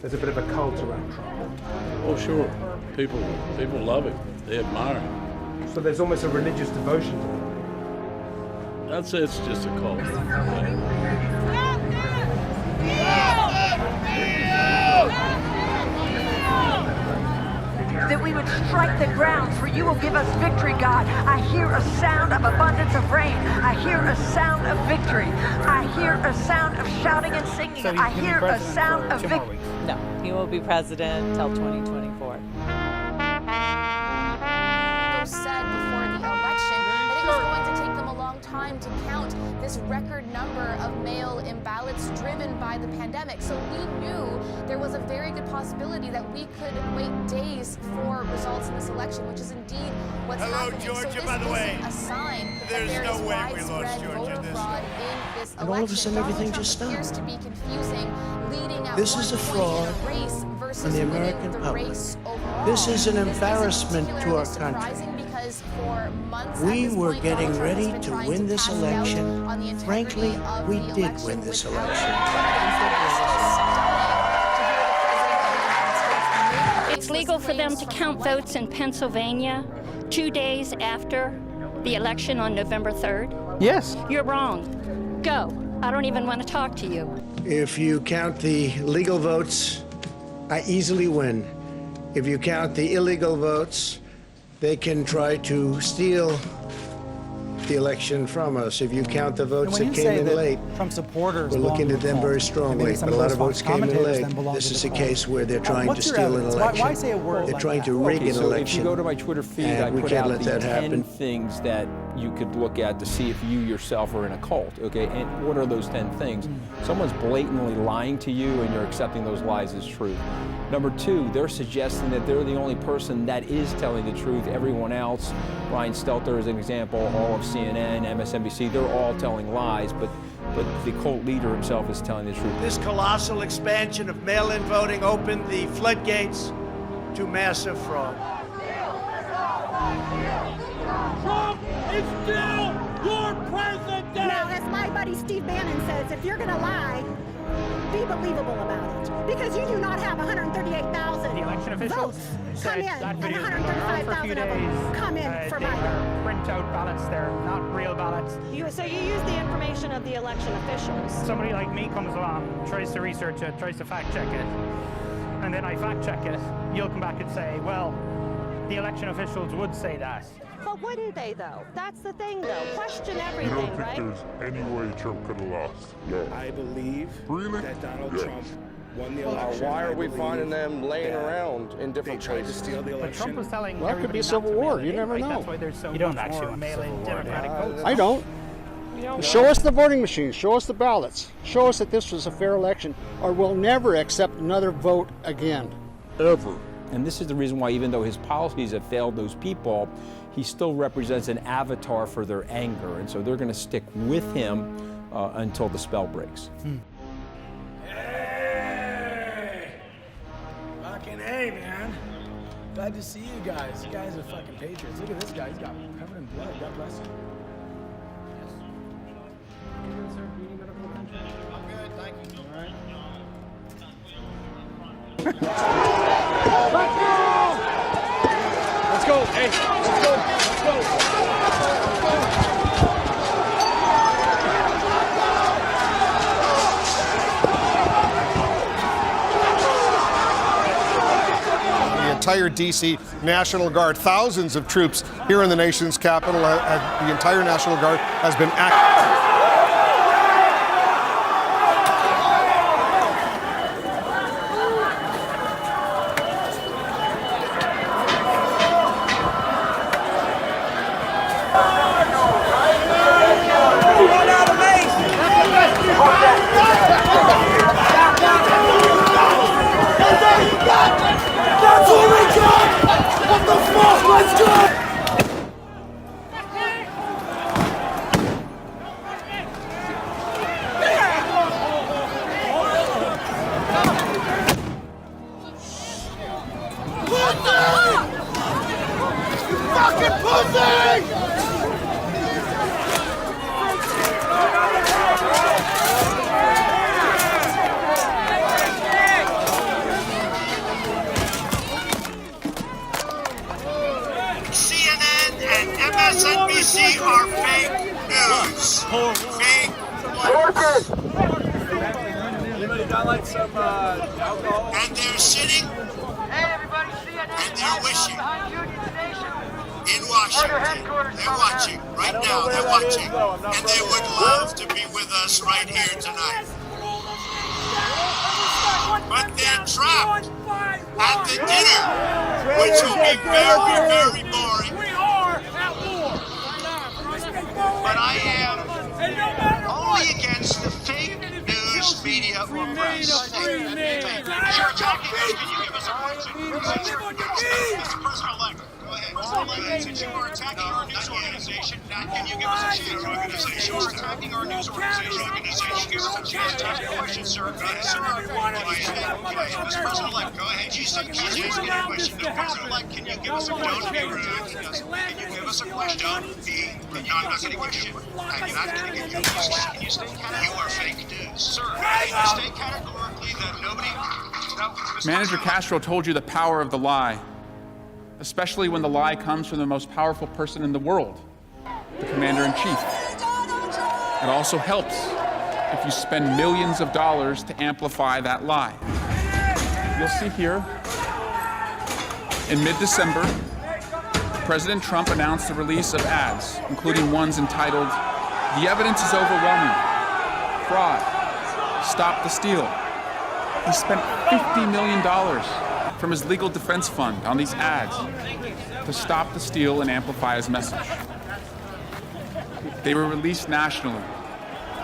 there's a bit of a cult around Trump. Oh, sure. People love him. They admire him. So there's almost a religious devotion to him. I'd say it's just a cult. That we would strike the ground, for you will give us victory, God. I hear a sound of abundance of rain. I hear a sound of victory. I hear a sound of shouting and singing. So I hear a sound of victory. No, he will be president till 2024. Said before the election that it was going to take them a long time to count this record number of mail-in ballots driven by the pandemic. So we knew there was a very good possibility that we could wait days for results in this election, which is indeed what's happening. Georgia, so this by the way. isn't a sign There's that there no is way we lost widespread Georgia voter this fraud in this election. And all of a sudden, everything Donald just Trump appears stopped. to be confusing leading at This one is a point fraud in a race versus on the winning American the public. race overall. This is an This isn't embarrassment to our particularly country. surprising because for months at We this were point, getting Donald Trump has ready been to trying win this cast doubt election. on the integrity Frankly, of we the did election win this without election. It's legal for them to count votes in Pennsylvania 2 days after the election on November 3rd? Yes. You're wrong. Go. I don't even want to talk to you. If you count the legal votes, I easily win. If you count the illegal votes, they can try to steal the election from us. If you count the votes that came in late, Trump supporters we're looking at them very strongly. But a lot of votes came in late. This is a case where they're trying to steal an election. Why say a word They're like trying that? to rig an so election. if you go to my Twitter feed, I and we put can't out let the that 10 happen. things that you could look at to see if you yourself are in a cult, okay? And what are those 10 things? Someone's blatantly lying to you and you're accepting those lies as truth. Number two, they're suggesting that they're the only person that is telling the truth. Everyone else, Ryan Stelter is an example, all of CNN, MSNBC, they're all telling lies, but the cult leader himself is telling the truth. This colossal expansion of mail-in voting opened the floodgates to massive fraud. Trump is still your president! Now, as my buddy Steve Bannon says, if you're going to lie, be believable about it. Because you do not have 138,000 The election officials votes come said in, that and video has been around for a few 135,000 of them days. come in for They Biden. are printout ballots, they're not real ballots. So you use the information of the election officials. Somebody like me comes along, tries to research it, tries to fact check it, and then I fact check it. You'll come back and say, well, the election officials would say that. But wouldn't they, though? That's the thing, though. Question everything, right? There's any way Trump could have lost? No. I believe that Donald Trump won the election. Why are we finding them laying around in different places? To steal the election. But Trump was telling Well, it could be a civil war. You never know. That's why there's so you don't actually want mail-in Democratic votes. I don't. Show us the voting machines. Show us the ballots. Show us that this was a fair election, or we'll never accept another vote again. Ever. And this is the reason why, even though his policies have failed those people, he still represents an avatar for their anger. And so they're going to stick with him until the spell breaks. Hey! Fucking hey, man. Glad to see you guys. You guys are fucking patriots. Look at this guy. He's got covered in blood. God bless him. I'm good, thank you. All right. Let's go. Hey, let's go. Let's go. The entire D.C. National Guard, thousands of troops here in the nation's capital. The entire National Guard has been active. That's what we got! What the fuck? Let's go! You fucking pussy! Anybody got like some alcohol? And they're sitting and they're wishing in Washington. They're watching right now. They're watching, and they would love to be with us right here tonight. But they're trapped at the dinner, which will be very, very boring. We are at war. But I am only against the fake news media or press. You're attacking us. Can you give us a Mr. President-elect, go ahead. Since you are attacking our news organization, can you give us a chance? You are attacking our news organization. Give us a chance to ask a question, sir. Go ahead, sir. Mr. President-elect, go ahead. You said you ask any question. Mr. President-elect, can you give us a question? Can you give us a question? No, I'm not going to give shit. I'm not going to give you a question. Can you state categorically? You are fake news. Sir, can you state categorically that nobody... Manager Castro told you the power of the lie, especially when the lie comes from the most powerful person in the world, the Commander-in-Chief. It also helps if you spend millions of dollars to amplify that lie. You'll see here, in mid-December, President Trump announced the release of ads, including ones entitled, "The evidence is overwhelming. Fraud. Stop the steal." He spent $50 million from his legal defense fund on these ads to stop the steal and amplify his message. They were released nationally,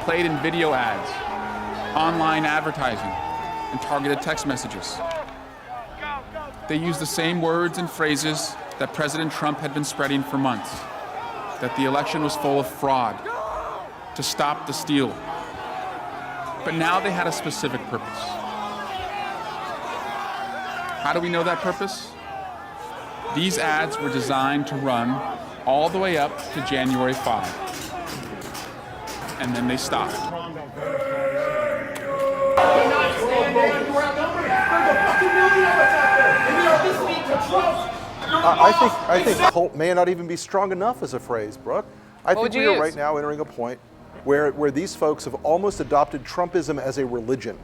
played in video ads, online advertising, and targeted text messages. They used the same words and phrases that President Trump had been spreading for months, that the election was full of fraud, to stop the steal. But now they had a specific purpose. How do we know that purpose? These ads were designed to run all the way up to January 5. And then they stopped. I think cult may not even be strong enough as a phrase, Brooke. I think we are right now entering a point where these folks have almost adopted Trumpism as a religion.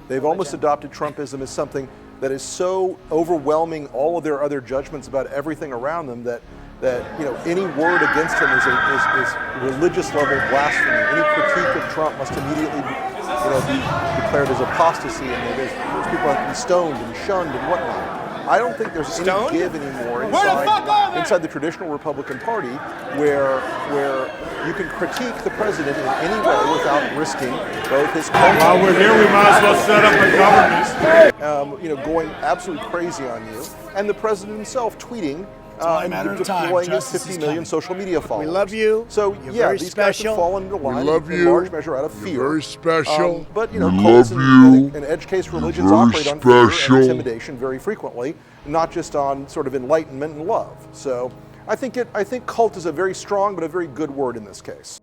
They've almost adopted Trumpism as something that is so overwhelming all of their other judgments about everything around them that any word against him is religious level blasphemy. Any critique of Trump must immediately be declared as apostasy, and those people have to be stoned and shunned and whatnot. I don't think there's any give anymore inside the traditional Republican Party where you can critique the president in any way without risking both his culture. While we're here, we might as well set up a government. Going absolutely crazy on you, and the president himself tweeting and deploying his 50 million social media followers. We love you. So these guys have fallen into line in large measure out of fear. You're very special. But cults and edge case religions operate on fear and intimidation very frequently, not just on sort of enlightenment and love. So I think cult is a very strong but a very good word in this case.